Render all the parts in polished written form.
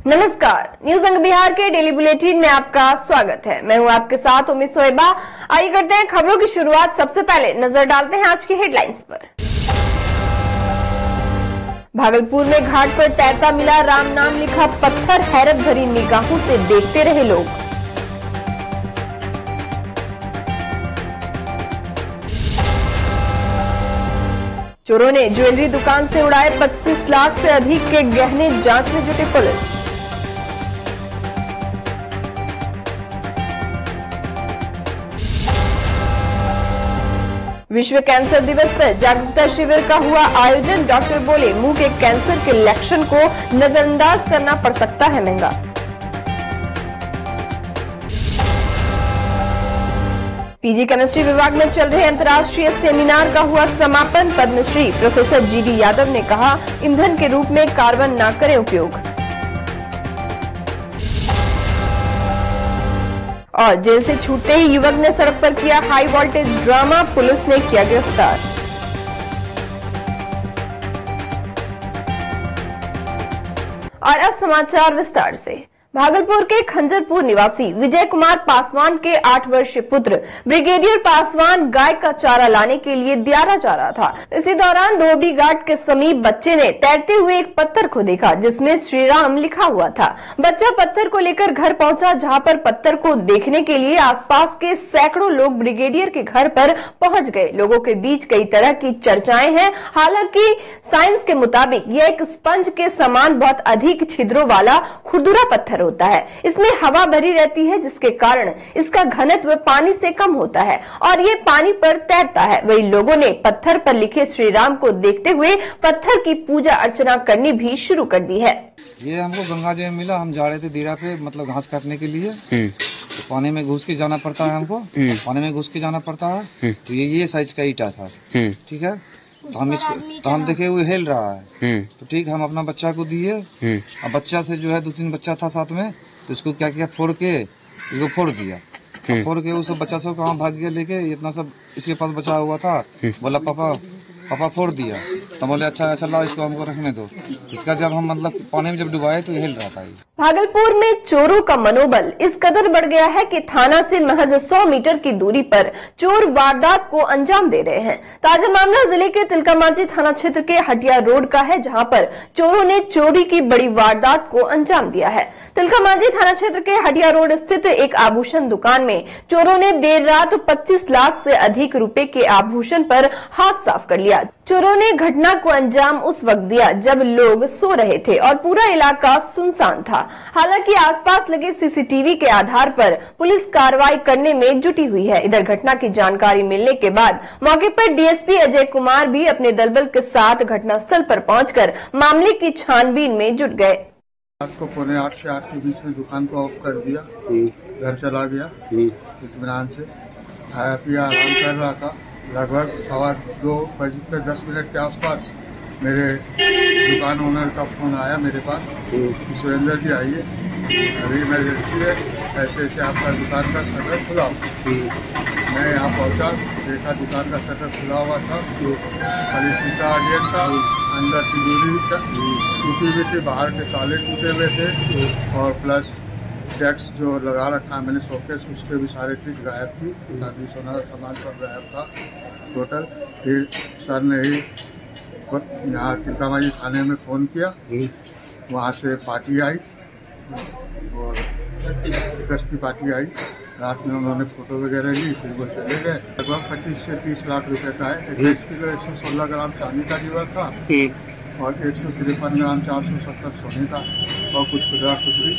नमस्कार, न्यूज अंग बिहार के डेली बुलेटिन में आपका स्वागत है। मैं हूं आपके साथ उम्मीद सोएबा। आइए करते हैं खबरों की शुरुआत। सबसे पहले नजर डालते हैं आज की हेडलाइंस पर। भागलपुर में घाट पर तैरता मिला राम नाम लिखा पत्थर, हैरत भरी निगाहों से देखते रहे लोग। चोरों ने ज्वेलरी दुकान से उड़ाए 25 लाख से अधिक के गहने, जांच में जुटी पुलिस। विश्व कैंसर दिवस पर जागरूकता शिविर का हुआ आयोजन। डॉक्टर बोले मुंह के कैंसर के लक्षण को नजरअंदाज करना पड़ सकता है महंगा। पीजी केमिस्ट्री विभाग में चल रहे अंतर्राष्ट्रीय सेमिनार का हुआ समापन। पद्मश्री प्रोफेसर जीडी यादव ने कहा, ईंधन के रूप में कार्बन न करें उपयोग। और जेल से छूटते ही युवक ने सड़क पर किया हाई वोल्टेज ड्रामा, पुलिस ने किया गिरफ्तार। और अब समाचार विस्तार से। भागलपुर के खंजरपुर निवासी विजय कुमार पासवान के 8 वर्षीय पुत्र ब्रिगेडियर पासवान गाय का चारा लाने के लिए दियारा जा रहा था। इसी दौरान धोबी घाट के समीप बच्चे ने तैरते हुए एक पत्थर को देखा जिसमें श्री राम लिखा हुआ था। बच्चा पत्थर को लेकर घर पहुंचा, जहां पर पत्थर को देखने के लिए आसपास के सैकड़ों लोग ब्रिगेडियर के घर पर पहुंच गए। लोगों के बीच कई तरह की चर्चाएं हैं। हालांकि साइंस के मुताबिक यह एक स्पंज के समान बहुत अधिक छिद्रों वाला खुरदुरा पत्थर होता है। इसमें हवा भरी रहती है, जिसके कारण इसका घनत्व पानी से कम होता है और ये पानी पर तैरता है। वही लोगों ने पत्थर पर लिखे श्री राम को देखते हुए पत्थर की पूजा अर्चना करनी भी शुरू कर दी है। ये हमको गंगा जी में मिला। हम जा रहे थे दीरा पे, मतलब घास काटने के लिए। तो पानी में घुस के जाना पड़ता है हमको। पानी में घुस के जाना पड़ता है। तो ये साइज का ईटा था, ठीक है। तो हम इसको देखे वो हिल रहा है। तो ठीक, हम अपना बच्चा को दिए। अब बच्चा से जो है 2-3 बच्चा था साथ में, तो इसको क्या किया, फोड़ के इसको फोड़ दिया। फोड़ के वो सब बच्चा सब कहाँ भाग गया लेके, इतना सब इसके पास बचा हुआ था। बोला पापा फोड़ दिया। तो बोले अच्छा चलो इसको हमको रखने दो। इसका जब हम मतलब पानी में जब डुबाए तो हिल रहा था। भागलपुर में चोरों का मनोबल इस कदर बढ़ गया है कि थाना से महज 100 मीटर की दूरी पर चोर वारदात को अंजाम दे रहे हैं। ताजा मामला जिले के तिलकामांझी थाना क्षेत्र के हटिया रोड का है, जहां पर चोरों ने चोरी की बड़ी वारदात को अंजाम दिया है। तिलकामांझी थाना क्षेत्र के हटिया रोड स्थित एक आभूषण दुकान में चोरों ने देर रात 25 लाख से अधिक रुपए के आभूषण पर हाथ साफ कर लिया। चोरों ने घटना को अंजाम उस वक्त दिया जब लोग सो रहे थे और पूरा इलाका सुनसान था। हालांकि आसपास लगे सीसीटीवी के आधार पर पुलिस कार्रवाई करने में जुटी हुई है। इधर घटना की जानकारी मिलने के बाद मौके पर डीएसपी अजय कुमार भी अपने दलबल के साथ घटनास्थल पर पहुंचकर मामले की छानबीन में जुट गए। रात को 7:45 से 8 के बीच में दुकान को ऑफ कर दिया, घर चला गया इत्मीनान से। खाया पिया आराम कर रहा था। लगभग 2:10 के आसपास मेरे दुकान ओनर का फोन आया मेरे पास, सुरेंद्र जी आइए, अभी इमरजेंसी है, ऐसे आपका दुकान का शटर खुला। मैं यहाँ पहुँचा, देखा दुकान का शटर खुला हुआ था, खाली शीशा गेट था, अंदर तिजोरी टूटी हुई थी, बाहर के ताले टूटे हुए थे और प्लस टैक्स जो लगा रखा मैंने शोकेस, उसके भी सारे चीज़ गायब थी। चांदी सोना सामान सब गायब था टोटल। फिर सर ने ही यहाँ तिलकामांझी थाने में फ़ोन किया, वहाँ से पार्टी आई और गश्ती पार्टी आई। रात में उन्होंने फ़ोटो वगैरह ली, फिर वो चले गए। लगभग 25 से 30 लाख रुपए का है। 21 किलो 116 ग्राम चांदी का जीवर था और 153 ग्राम 470 सोने का और कुछ खुदरा खुदरी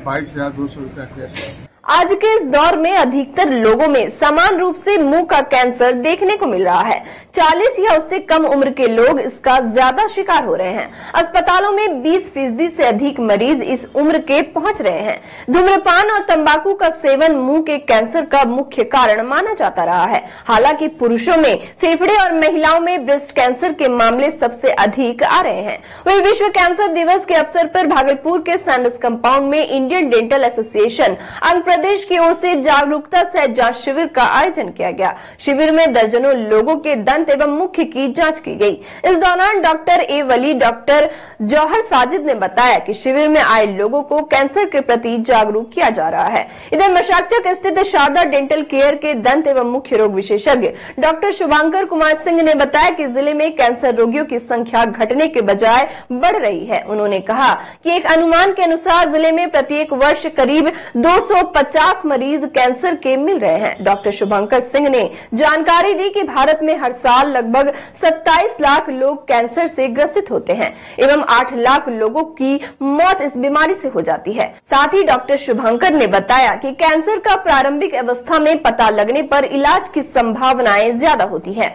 22,200 रुपया कैश है। आज के इस दौर में अधिकतर लोगों में समान रूप से मुंह का कैंसर देखने को मिल रहा है। 40 या उससे कम उम्र के लोग इसका ज्यादा शिकार हो रहे हैं। अस्पतालों में 20% से अधिक मरीज इस उम्र के पहुंच रहे हैं। धूम्रपान और तंबाकू का सेवन मुंह के कैंसर का मुख्य कारण माना जाता रहा है। हालांकि पुरुषों में फेफड़े और महिलाओं में ब्रेस्ट कैंसर के मामले सबसे अधिक आ रहे हैं। वही विश्व कैंसर दिवस के अवसर पर भागलपुर के सैंडस कंपाउंड में इंडियन डेंटल एसोसिएशन अंग प्रदेश की ओर से जागरूकता सह जांच शिविर का आयोजन किया गया। शिविर में दर्जनों लोगों के दंत एवं मुख की जांच की गई। इस दौरान डॉक्टर ए वली, डॉक्टर जौहर साजिद ने बताया कि शिविर में आए लोगों को कैंसर के प्रति जागरूक किया जा रहा है। इधर मशाकचक स्थित शारदा डेंटल केयर के दंत एवं मुख्य रोग विशेषज्ञ डॉक्टर शुभांकर कुमार सिंह ने बताया कि जिले में कैंसर रोगियों की संख्या घटने के बजाय बढ़ रही है। उन्होंने कहा कि एक अनुमान के अनुसार जिले में प्रत्येक वर्ष करीब 250 मरीज कैंसर के मिल रहे हैं। डॉक्टर शुभंकर सिंह ने जानकारी दी कि भारत में हर साल लगभग 27 लाख लोग कैंसर से ग्रसित होते हैं एवं 8 लाख लोगों की मौत इस बीमारी से हो जाती है। साथ ही डॉक्टर शुभंकर ने बताया कि कैंसर का प्रारंभिक अवस्था में पता लगने पर इलाज की संभावनाएं ज्यादा होती है।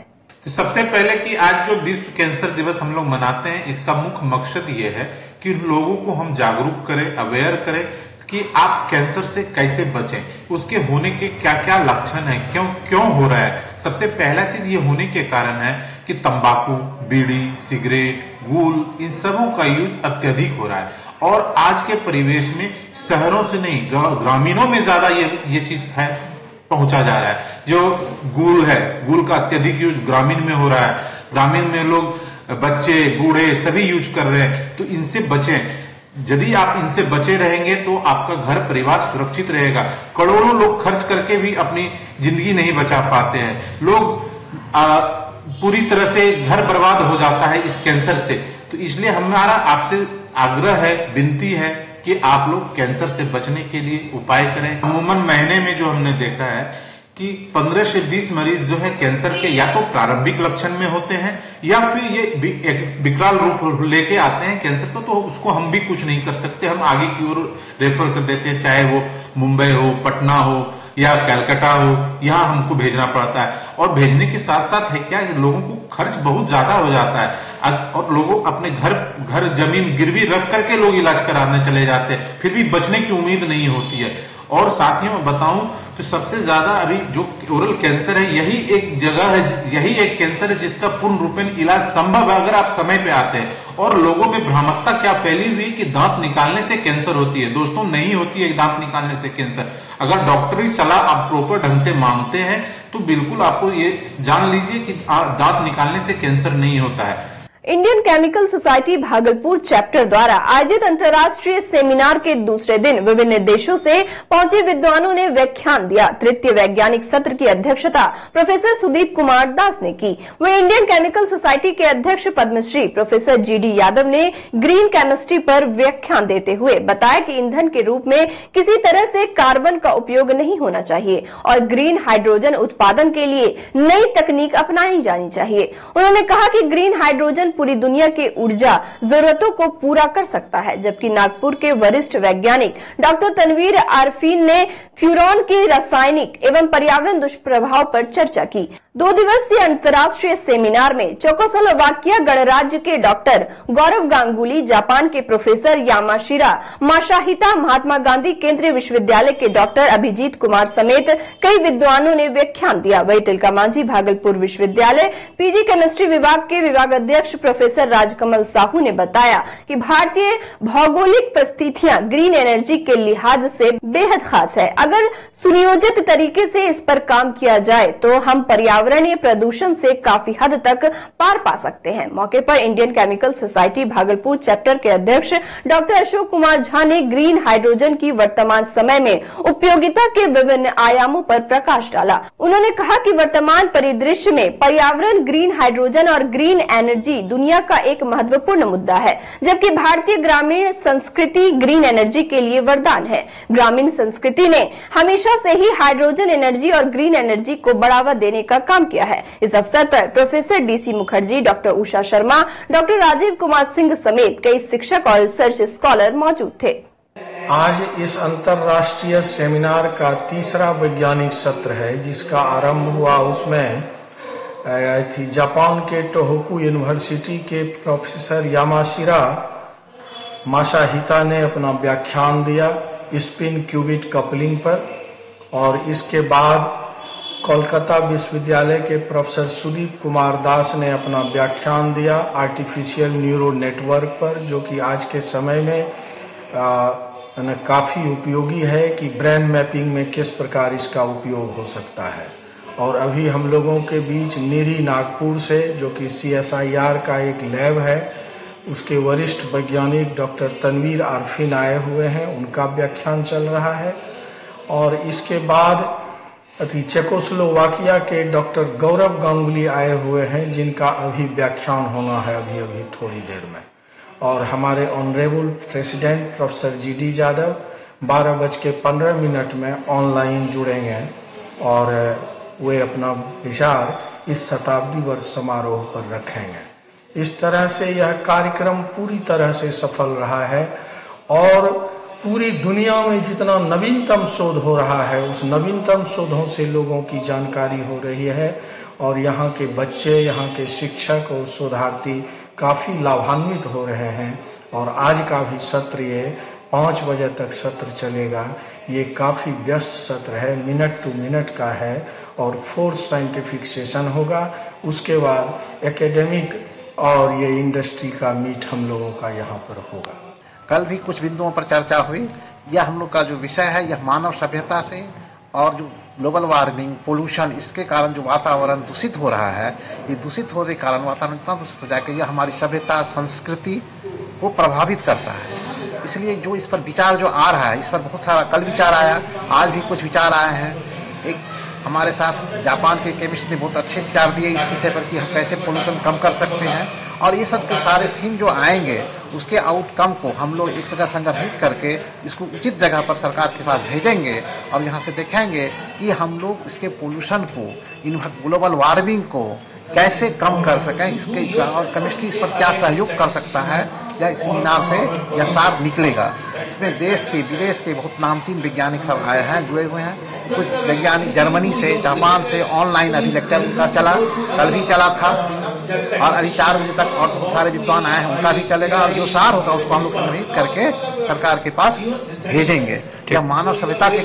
तो सबसे पहले कि आज जो विश्व कैंसर दिवस हम लोग मनाते हैं, इसका मुख्य मकसद ये है कि लोगों को हम जागरूक करें, अवेयर करें कि आप कैंसर से कैसे बचें, उसके होने के क्या क्या लक्षण हैं, क्यों हो रहा है। सबसे पहला चीज ये होने के कारण है कि तंबाकू, बीड़ी, सिगरेट, गुल, इन सबों का यूज अत्यधिक हो रहा है और आज के परिवेश में शहरों से नहीं ग्रामीणों में ज्यादा ये चीज है पहुंचा जा रहा है। जो गुल है, गुल का अत्यधिक यूज ग्रामीण में हो रहा है। ग्रामीण में लोग, बच्चे, बूढ़े सभी यूज कर रहे हैं, तो इनसे बचें। यदि आप इनसे बचे रहेंगे तो आपका घर परिवार सुरक्षित रहेगा। करोड़ों लोग खर्च करके भी अपनी जिंदगी नहीं बचा पाते हैं। लोग पूरी तरह से घर बर्बाद हो जाता है इस कैंसर से। तो इसलिए हमारा आपसे आग्रह है, विनती है कि आप लोग कैंसर से बचने के लिए उपाय करें। अमूमन महीने में जो हमने देखा है कि 15 से 20 मरीज जो है कैंसर के या तो प्रारंभिक लक्षण में होते हैं या फिर ये एक विकराल रूप लेके आते हैं कैंसर को, तो उसको हम भी कुछ नहीं कर सकते, हम आगे की ओर रेफर कर देते हैं। चाहे वो मुंबई हो, पटना हो या कलकत्ता हो, यहाँ हमको भेजना पड़ता है। और भेजने के साथ साथ है क्या, लोगों को खर्च बहुत ज्यादा हो जाता है और लोगों अपने घर जमीन गिरवी रख करके लोग इलाज कराने चले जाते हैं, फिर भी बचने की उम्मीद नहीं होती है। और साथियों में बताऊं तो सबसे ज्यादा अभी जो ओरल कैंसर है, यही एक जगह है, यही एक कैंसर है जिसका पूर्ण रूपेण इलाज संभव है अगर आप समय पे आते हैं। और लोगों में भ्रामकता क्या फैली हुई कि दांत निकालने से कैंसर होती है। दोस्तों, नहीं होती है दांत निकालने से कैंसर। अगर डॉक्टरी सलाह आप प्रॉपर ढंग से मांगते हैं तो बिल्कुल आपको ये जान लीजिए कि दांत निकालने से कैंसर नहीं होता है। Indian chemical society Bhagalpur chapter द्वारा आयोजित अंतर्राष्ट्रीय सेमिनार के दूसरे दिन विभिन्न देशों से पहुंचे विद्वानों ने व्याख्यान दिया। तृतीय वैज्ञानिक सत्र की अध्यक्षता प्रोफेसर सुदीप कुमार दास ने की। वहीं इंडियन केमिकल सोसाइटी के अध्यक्ष पद्मश्री प्रोफेसर जीडी यादव ने ग्रीन केमिस्ट्री पर व्याख्यान देते हुए बताया कि ईंधन के रूप में किसी तरह से कार्बन का उपयोग नहीं होना चाहिए और ग्रीन हाइड्रोजन उत्पादन के लिए नई तकनीक अपनानी जानी चाहिए। उन्होंने कहा कि ग्रीन हाइड्रोजन पूरी दुनिया के ऊर्जा जरूरतों को पूरा कर सकता है, जबकि नागपुर के वरिष्ठ वैज्ञानिक डॉक्टर तनवीर आरफीन ने फ्यूरॉन के रासायनिक एवं पर्यावरण दुष्प्रभाव पर चर्चा की। 2 दिवसीय अंतर्राष्ट्रीय सेमिनार में चेकोस्लोवाकिया गणराज्य के डॉक्टर गौरव गांगुली, जापान के प्रोफेसर यामाशिरा माशाहिता, महात्मा गांधी केंद्रीय विश्वविद्यालय के डॉक्टर अभिजीत कुमार समेत कई विद्वानों ने व्याख्यान दिया। वही तिलका मांझी भागलपुर विश्वविद्यालय पीजी केमिस्ट्री विभाग के विभागाध्यक्ष प्रोफेसर राजकमल साहू ने बताया कि भारतीय भौगोलिक परिस्थितियां ग्रीन एनर्जी के लिहाज से बेहद खास है। अगर सुनियोजित तरीके से इस पर काम किया जाए तो हम पर्यावरणीय प्रदूषण से काफी हद तक पार पा सकते हैं। मौके पर Indian chemical society Bhagalpur chapter के अध्यक्ष डॉक्टर अशोक कुमार झा ने ग्रीन हाइड्रोजन की वर्तमान समय में उपयोगिता के विभिन्न आयामों पर प्रकाश डाला। उन्होंने कहा कि वर्तमान परिदृश्य में पर्यावरण, ग्रीन हाइड्रोजन और ग्रीन एनर्जी दुनिया का एक महत्वपूर्ण मुद्दा है, जबकि भारतीय ग्रामीण संस्कृति ग्रीन एनर्जी के लिए वरदान है। ग्रामीण संस्कृति ने हमेशा से ही हाइड्रोजन एनर्जी और ग्रीन एनर्जी को बढ़ावा देने का काम किया है। इस अवसर पर professor DC Mukherjee, doctor Usha Sharma, doctor Rajiv Kumar Singh समेत कई शिक्षक और रिसर्च स्कॉलर मौजूद थे। आज इस अंतर्राष्ट्रीय सेमिनार का तीसरा वैज्ञानिक सत्र है जिसका आरंभ हुआ, उसमें थी जापान के टोहोकू यूनिवर्सिटी के प्रोफेसर यामाशिरा माशाहिता ने अपना व्याख्यान दिया स्पिन क्यूबिट कपलिंग पर, और इसके बाद कोलकाता विश्वविद्यालय के प्रोफेसर सुदीप कुमार दास ने अपना व्याख्यान दिया आर्टिफिशियल न्यूरो नेटवर्क पर, जो कि आज के समय में काफ़ी उपयोगी है कि ब्रेन मैपिंग में किस प्रकार इसका उपयोग हो सकता है। और अभी हम लोगों के बीच नीरी नागपुर से, जो कि CSIR का एक लैब है, उसके वरिष्ठ वैज्ञानिक डॉक्टर तनवीर आरफिन आए हुए हैं, उनका व्याख्यान चल रहा है। और इसके बाद चेकोस्लोवाकिया के डॉक्टर गौरव गांगुली आए हुए हैं, जिनका अभी व्याख्यान होना है अभी थोड़ी देर में। और हमारे honourable president professor GD Yadav 12:15 में ऑनलाइन जुड़ेंगे और वे अपना विचार इस शताब्दी वर्ष समारोह पर रखेंगे। इस तरह से यह कार्यक्रम पूरी तरह से सफल रहा है और पूरी दुनिया में जितना नवीनतम शोध हो रहा है, उस नवीनतम शोधों से लोगों की जानकारी हो रही है और यहाँ के बच्चे, यहाँ के शिक्षक और शोधार्थी काफ़ी लाभान्वित हो रहे हैं। और आज का भी सत्र ये 5 बजे तक सत्र चलेगा। ये काफ़ी व्यस्त सत्र है, मिनट टू मिनट का है और 4th साइंटिफिक सेशन होगा। उसके बाद एकेडमिक और ये इंडस्ट्री का मीट हम लोगों का यहाँ पर होगा। कल भी कुछ बिंदुओं पर चर्चा हुई। यह हम लोग का जो विषय है, यह मानव सभ्यता से और जो ग्लोबल वार्मिंग, पोल्यूशन, इसके कारण जो वातावरण दूषित हो रहा है, ये दूषित होने के कारण वातावरण इतना दूषित हो जाएगा, यह हमारी सभ्यता, संस्कृति को प्रभावित करता है। इसलिए जो इस पर विचार जो आ रहा है, इस पर बहुत सारा कल विचार आया, आज भी कुछ विचार आए हैं। एक हमारे साथ जापान के केमिस्ट ने बहुत अच्छे विचार दिए इस विषय पर कि हम कैसे पोल्यूशन कम कर सकते हैं। और ये सब के सारे थीम जो आएंगे, उसके आउटकम को हम लोग एक जगह संग्रहित करके इसको उचित जगह पर सरकार के पास भेजेंगे और यहाँ से देखेंगे कि हम लोग इसके पोल्यूशन को, इन ग्लोबल वार्मिंग को कैसे कम कर सकें। इसके और केमिस्ट्री इस पर क्या सहयोग कर सकता है, या इस सेमिनार से यह साफ निकलेगा। इसमें देश के विदेश के बहुत नामचीन वैज्ञानिक सब आए हैं, जुड़े हुए हैं। कुछ वैज्ञानिक जर्मनी से, जापान से ऑनलाइन अभी लेक्चर उनका चला, कल भी चला था और अभी 4 बजे तक और बहुत सारे विद्वान आए हैं, उनका भी चलेगा। और जो सार होगा उसको हम लोग संग्रहित करके सरकार के पास भेजेंगे। यह मानव सभ्यता के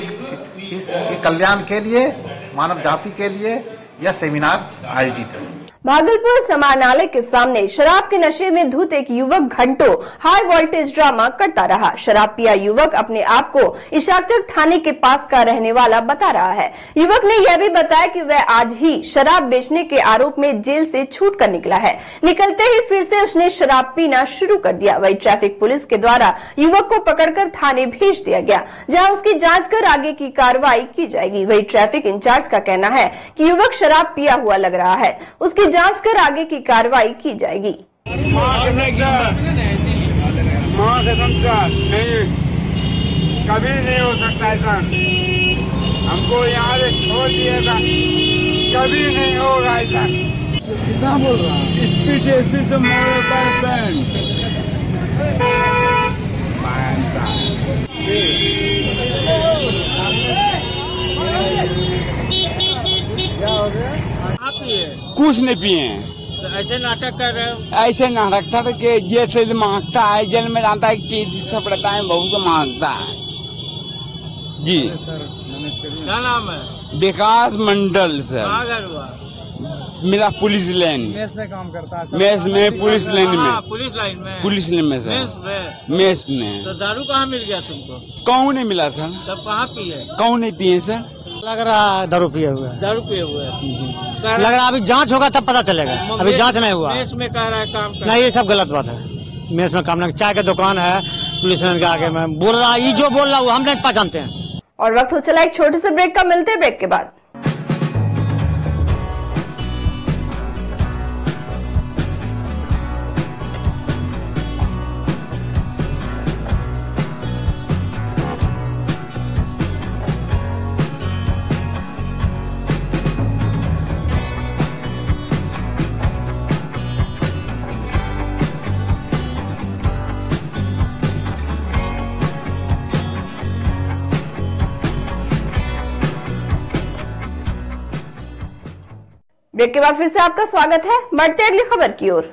कल्याण के लिए, मानव जाति के लिए यह सेमिनार आयोजित है। भागलपुर समाहरणालय के सामने शराब के नशे में धुत एक युवक घंटों हाई वोल्टेज ड्रामा करता रहा। शराब पिया युवक अपने आप को इशाकचक थाने के पास का रहने वाला बता रहा है। युवक ने यह भी बताया कि वह आज ही शराब बेचने के आरोप में जेल से छूट कर निकला है। निकलते ही फिर से उसने शराब पीना शुरू कर दिया। वही ट्रैफिक पुलिस के द्वारा युवक को पकड़कर थाने भेज दिया गया, जहाँ उसकी जाँच कर आगे की कार्रवाई की जाएगी। वही ट्रैफिक इंचार्ज का कहना है कि युवक शराब पिया हुआ लग रहा है, उसकी जांच कर आगे की कार्रवाई की जाएगी। कभी नहीं हो सकता ऐसा, हमको यहाँ से छोड़ दिएगा, कभी नहीं होगा ऐसा। कितना बोल रहा है? स्पीड से क्या हो गया? कुछ नहीं पिए, तो ऐसे नाटक कर रहे हो? ऐसे नाटक सर के जैसे मांगता है, जेल में जाता है, टीटी सब रहता है, बहुत से मांगता है जी। क्या नाम है? विकास मंडल सर। कहाँ घर हुआ? मेरा पुलिस लाइन मेस में काम करता है। मेस में, पुलिस लाइन में, पुलिस लाइन में, पुलिस लाइन में सर, मेस में। तो दारू कहाँ मिल गया तुमको? कौन नहीं मिला सर? तब कहाँ पिए? कौन नहीं पिए सर? लग रहा है दारू पिए हुए। दारू पिए हुए लग रहा है, अभी जांच होगा तब पता चलेगा, अभी जांच नहीं हुआ। मेस में कह रहा है काम कर। नहीं, ये सब गलत बात है। मेस में काम नहीं, चाय की दुकान है, पुलिस लाइन के आगे में बोल रहा है, ये जो बोल रहा है हम नहीं पहचानते हैं। और वक्त हो चला एक छोटे से ब्रेक का, मिलते ब्रेक के बाद। ब्रेक के बाद फिर से आपका स्वागत है। बढ़ते अगली खबर की ओर।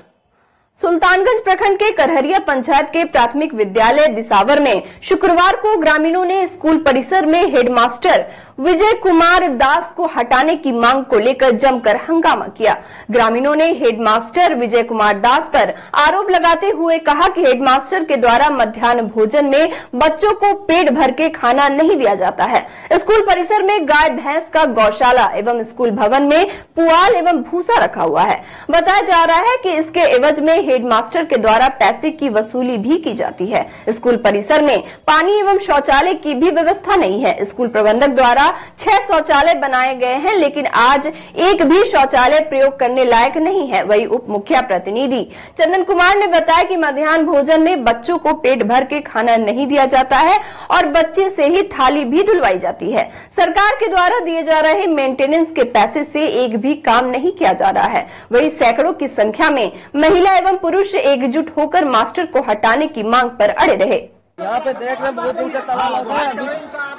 सुल्तानगंज प्रखंड के करहरिया पंचायत के प्राथमिक विद्यालय दिसावर में शुक्रवार को ग्रामीणों ने स्कूल परिसर में हेडमास्टर विजय कुमार दास को हटाने की मांग को लेकर जमकर हंगामा किया। ग्रामीणों ने हेडमास्टर विजय कुमार दास पर आरोप लगाते हुए कहा कि हेडमास्टर के द्वारा मध्याह्न भोजन में बच्चों को पेट भर के खाना नहीं दिया जाता है। स्कूल परिसर में गाय भैंस का गौशाला एवं स्कूल भवन में पुआल एवं भूसा रखा हुआ है। बताया जा रहा है कि इसके एवज में हेडमास्टर के द्वारा पैसे की वसूली भी की जाती है। स्कूल परिसर में पानी एवं शौचालय की भी व्यवस्था नहीं है। स्कूल प्रबंधक द्वारा 6 शौचालय बनाए गए हैं, लेकिन आज एक भी शौचालय प्रयोग करने लायक नहीं है। वही उप मुखिया प्रतिनिधि चंदन कुमार ने बताया कि मध्याह्न भोजन में बच्चों को पेट भर के खाना नहीं दिया जाता है और बच्चे से ही थाली भी धुलवाई जाती है। सरकार के द्वारा दिए जा रहे मेंटेनेंस के पैसे से एक भी काम नहीं किया जा रहा है। वही सैकड़ों की संख्या में महिला एवं पुरुष एकजुट होकर मास्टर को हटाने की मांग पर अड़े रहे। यहाँ पे देख रहे बहुत दिन से ताला लगा है। अभी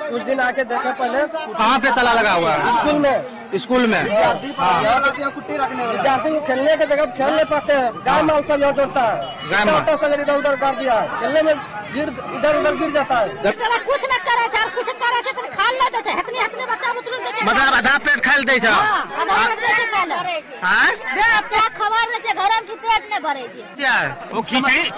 कुछ दिन आके देखे पहले। कहाँ पे ताला लगा हुआ है? स्कूल में। स्कूल में विद्यार्थी को खेलने की जगह खेल नहीं पाते हैं। गाय माल सब यहाँ जोड़ता है। गाय सब इधर उधर कर दिया है। खेलने में इधर उधर गिर जाता है। कुछ न करे थे, कुछ करे थे तो खा लेते थे। हतनी हतनी बच्चा बुतरू देते। मतलब आधा पेट खाल दे छा। आधा पेट दे खाले। हां? बे क्या खबर देते घर की पेट में भरे छे। वो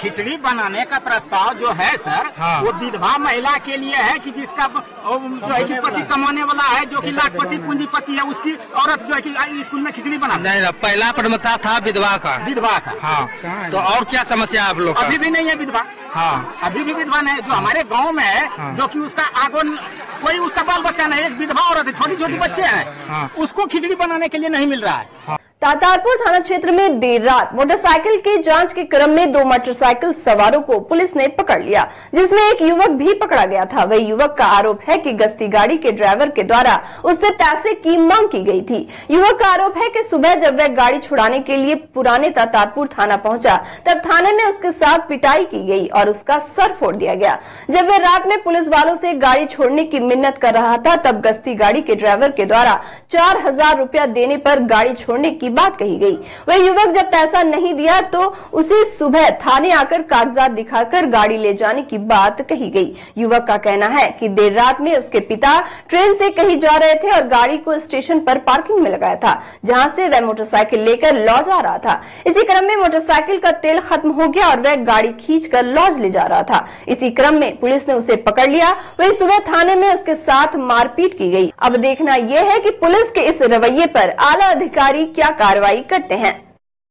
खिचड़ी बनाने का प्रस्ताव जो है सर, वो विधवा महिला के लिए है कि जिसका जो है कि पति कमाने वाला है, जो कि लाखपति पूंजीपति है, उसकी औरत जो है कि स्कूल में खिचड़ी बना। नहीं, पहला प्रमुखता था विधवा का। विधवा का। हाँ। तो और क्या समस्या आप लोग? अभी भी नहीं है विधवा। हाँ, अभी भी विधवा नहीं, जो हमारे गांव में है। हाँ। जो कि उसका आगोन कोई उसका बाल बच्चा नहीं, एक विधवा औरत है, छोटी छोटी बच्चे हैं। हाँ। उसको खिचड़ी बनाने के लिए नहीं मिल रहा है। हाँ। तातारपुर थाना क्षेत्र में देर रात मोटरसाइकिल की जांच के क्रम में 2 मोटरसाइकिल सवारों को पुलिस ने पकड़ लिया, जिसमें एक युवक भी पकड़ा गया था। वही युवक का आरोप है कि गश्ती गाड़ी के ड्राइवर के द्वारा उससे पैसे की मांग की गई थी। युवक का आरोप है कि सुबह जब वह गाड़ी छुड़ाने के लिए पुराने तातारपुर थाना पहुंचा, तब थाने में उसके साथ पिटाई की गई और उसका सर फोड़ दिया गया। जब वह रात में पुलिस वालों से गाड़ी छोड़ने की मिन्नत कर रहा था, तब गश्ती गाड़ी के ड्राइवर के द्वारा 4000 रुपया देने पर गाड़ी छोड़ने की बात कही गई। वह युवक जब पैसा नहीं दिया तो उसे सुबह थाने आकर कागजात दिखाकर गाड़ी ले जाने की बात कही गई। युवक का कहना है कि देर रात में उसके पिता ट्रेन से कहीं जा रहे थे और गाड़ी को स्टेशन पर पार्किंग में लगाया था, जहां से वह मोटरसाइकिल लेकर लॉज आ रहा था। इसी क्रम में मोटरसाइकिल का तेल खत्म हो गया और वह गाड़ी खींचकर लॉज ले जा रहा था। इसी क्रम में पुलिस ने उसे पकड़ लिया। वही सुबह थाने में उसके साथ मारपीट की गई। अब देखना यह है कि पुलिस के इस रवैये पर आला अधिकारी क्या कार्रवाई करते हैं।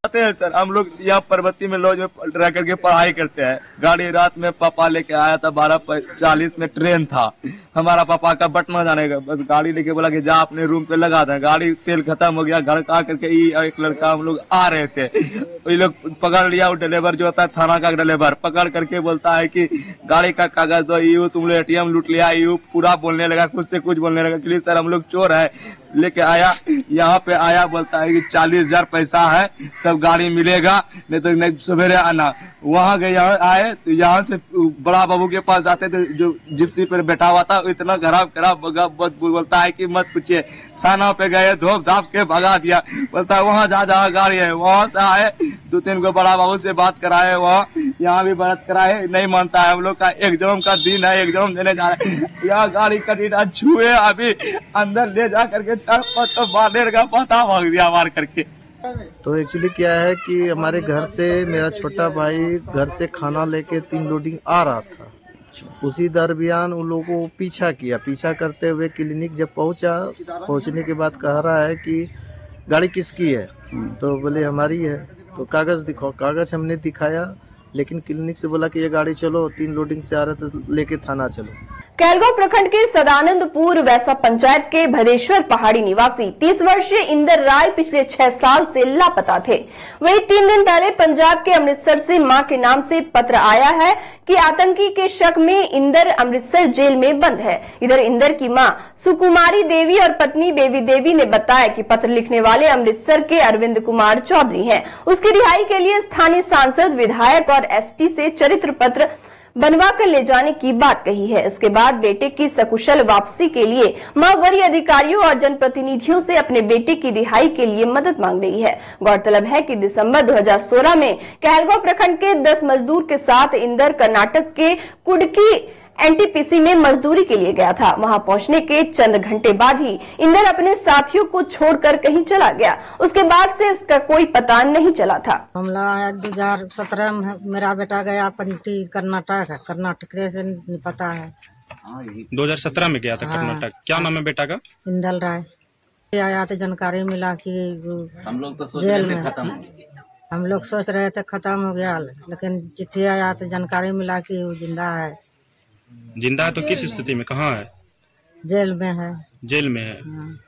सर, हम लोग यहाँ पर्वती में लॉज में रह करके पढ़ाई करते हैं। गाड़ी रात में पापा लेके आया था, 12:40 में ट्रेन था। हमारा पापा का बटना जाने का, बस गाड़ी लेके बोला कि जा अपने रूम पे लगा दे। गाड़ी तेल खत्म हो गया। घर का करके एक लड़का हम लोग आ रहे थे, वही लोग पकड़ लिया। वो ड्राइवर जो होता है थाना का ड्राइवर, पकड़ करके बोलता है कि गाड़ी का कागज दो, यू तुम लोग ATM लूट लिया। यू पूरा बोलने लगा, कुछ से कुछ बोलने लगा कि सर हम लोग चोर है। लेके आया, यहाँ पे आया, बोलता है कि 40,000 पैसा है तब गाड़ी मिलेगा, नहीं तो नहीं सवेरे आना। वहाँ गए, यहाँ आए तो यहाँ से बड़ा बाबू के पास जाते थे, जो जिप्सी पर बैठा हुआ था। इतना खराब बोलता है कि मत पूछिए। थाना पे गए, धोप धाप के भगा दिया। बोलता है वहाँ जहाँ गाड़ी है वहाँ से आए, 2-3 को बड़ा बाबू से बात कराए, वहाँ यहाँ भी बात कराए, नहीं मानता है। हम लोग का एक जन्म का दिन है, एक जन्म देने जा रहे हैं। यहाँ गाड़ी का डीटा छुए, अभी अंदर ले जा करके 4-5 तो मारने का पता भाग दिया मार करके। तो एक्चुअली क्या है कि हमारे घर से मेरा छोटा भाई घर से खाना लेके 3 लोडिंग आ रहा था। उसी दरमियान उन लोगों को पीछा करते हुए क्लिनिक जब पहुंचने के बाद कह रहा है कि गाड़ी किसकी है, तो बोले हमारी है। तो कागज दिखाओ, कागज हमने दिखाया, लेकिन क्लिनिक से बोला कि ये गाड़ी चलो, 3 लोडिंग से आ रहे तो लेके थाना चलो। कैलगांव प्रखंड के सदानंदपुर वैसा पंचायत के भरेश्वर पहाड़ी निवासी 30 वर्षीय इंदर राय पिछले 6 साल से लापता थे। वही 3 दिन पहले पंजाब के अमृतसर से मां के नाम से पत्र आया है कि आतंकी के शक में इंदर अमृतसर जेल में बंद है। इधर इंदर की मां सुकुमारी देवी और पत्नी बेबी देवी ने बताया कि पत्र लिखने वाले अमृतसर के अरविंद कुमार चौधरी हैं। उसकी रिहाई के लिए स्थानीय सांसद, विधायक और SP से चरित्र पत्र बनवा कर ले जाने की बात कही है। इसके बाद बेटे की सकुशल वापसी के लिए मां वरीय अधिकारियों और जनप्रतिनिधियों से अपने बेटे की रिहाई के लिए मदद मांग रही है। गौरतलब है कि दिसंबर 2016 में कहलगांव प्रखंड के 10 मजदूर के साथ इंदर कर्नाटक के कुडकी एनटीपीसी में मजदूरी के लिए गया था। वहां पहुंचने के चंद घंटे बाद ही इंदर अपने साथियों को छोड़कर कहीं चला गया। उसके बाद से उसका कोई पता नहीं चला था। हमला 2017 में मेरा बेटा गया कर्नाटक से नहीं पता है। 2017 में गया था कर्नाटक। क्या नाम है बेटा का? इंदल राय। आया तो जानकारी मिला कि हम लोग तो सोच जेल रहे थे में खत्म। हम लोग सोच रहे थे खत्म हो गया, लेकिन चिट्ठी आया तो जानकारी मिला कि वो जिंदा है। जिंदा है तो किस स्थिति में, कहाँ है? जेल में है। जेल में है।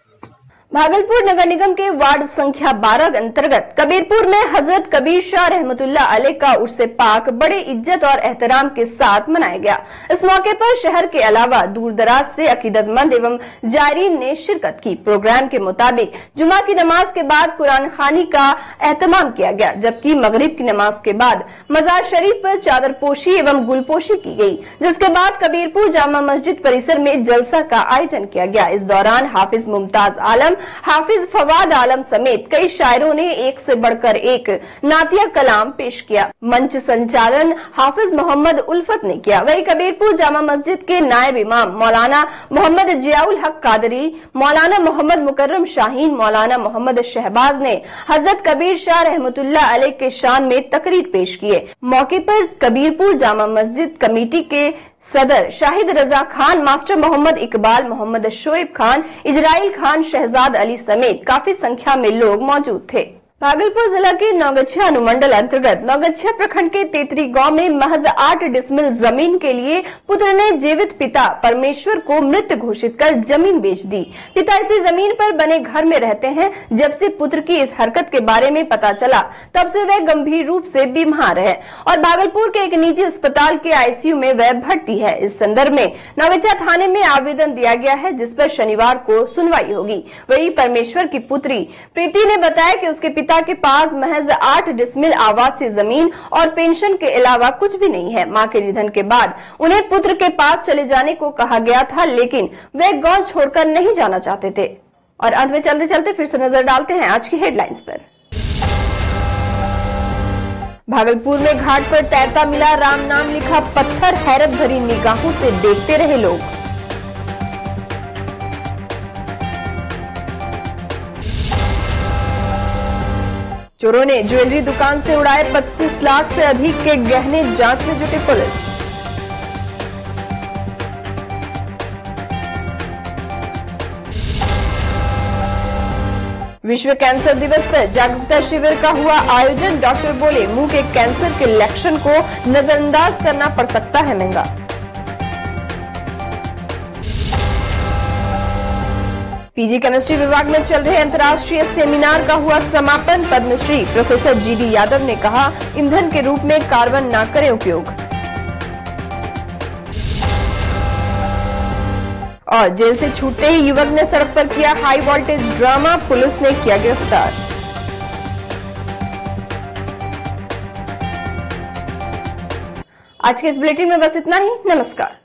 भागलपुर नगर निगम के वार्ड संख्या 12 अंतर्गत कबीरपुर में हजरत कबीर शाह रहमतुल्लाह अलैह का उर्स पाक बड़े इज्जत और एहतराम के साथ मनाया गया। इस मौके पर शहर के अलावा दूर दराज से अकीदतमंद एवं जायरीन ने शिरकत की। प्रोग्राम के मुताबिक जुमा की नमाज के बाद कुरान खानी का एहतमाम किया गया, जबकि मगरिब की नमाज के बाद मजार शरीफ पर चादरपोशी एवं गुलपोशी की गई, जिसके बाद कबीरपुर जामा मस्जिद परिसर में जलसा का आयोजन किया गया। इस दौरान हाफिज मुमताज आलम, हाफिज फवाद आलम समेत कई शायरों ने एक से बढ़कर एक नातिया कलाम पेश किया। मंच संचालन हाफिज मोहम्मद उल्फत ने किया। वहीं कबीरपुर जामा मस्जिद के नायब इमाम मौलाना मोहम्मद जियाउल हक कादरी, मौलाना मोहम्मद मुकर्रम शाहीन, मौलाना मोहम्मद शहबाज ने हजरत कबीर शाह रहमतुल्लाह अलैह के शान में तकरीर पेश किए। मौके पर कबीरपुर जामा मस्जिद कमेटी के सदर शाहिद रजा खान, मास्टर मोहम्मद इकबाल, मोहम्मद शोएब खान, इजराइल खान, शहजाद अली समेत काफी संख्या में लोग मौजूद थे। भागलपुर जिला के नौगछिया अनुमंडल अंतर्गत नौगछिया प्रखंड के तेतरी गांव में महज 8 डिसमिल जमीन के लिए पुत्र ने जीवित पिता परमेश्वर को मृत घोषित कर जमीन बेच दी। पिता इसी जमीन पर बने घर में रहते हैं। जब से पुत्र की इस हरकत के बारे में पता चला, तब से वह गंभीर रूप से बीमार है और भागलपुर के एक निजी अस्पताल के आईसीयू में वह भर्ती है। इस संदर्भ में नौगछिया थाने में आवेदन दिया गया है, जिस पर शनिवार को सुनवाई होगी। वही परमेश्वर की पुत्री प्रीति ने बताया कि उसके पिता के पास महज 8 डिसमिल आवासीय जमीन और पेंशन के अलावा कुछ भी नहीं है। मां के निधन के बाद उन्हें पुत्र के पास चले जाने को कहा गया था, लेकिन वे गांव छोड़कर नहीं जाना चाहते थे। और अंत में चलते चलते फिर से नजर डालते हैं आज की हेडलाइंस पर। भागलपुर में घाट पर तैरता मिला राम नाम लिखा पत्थर, हैरत भरी निगाहों से देखते रहे लोग। चोरों ने ज्वेलरी दुकान से उड़ाए 25 लाख से अधिक के गहने, जांच में जुटी पुलिस। विश्व कैंसर दिवस पर जागरूकता शिविर का हुआ आयोजन। डॉक्टर बोले, मुंह के कैंसर के लक्षण को नजरअंदाज करना पड़ सकता है महंगा। पीजी केमिस्ट्री विभाग में चल रहे अंतर्राष्ट्रीय सेमिनार का हुआ समापन। पद्मश्री प्रोफेसर जीडी यादव ने कहा, ईंधन के रूप में कार्बन न करें उपयोग। और जेल से छूटते ही युवक ने सड़क पर किया हाई वोल्टेज ड्रामा, पुलिस ने किया गिरफ्तार। आज के इस बुलेटिन में बस इतना ही। नमस्कार।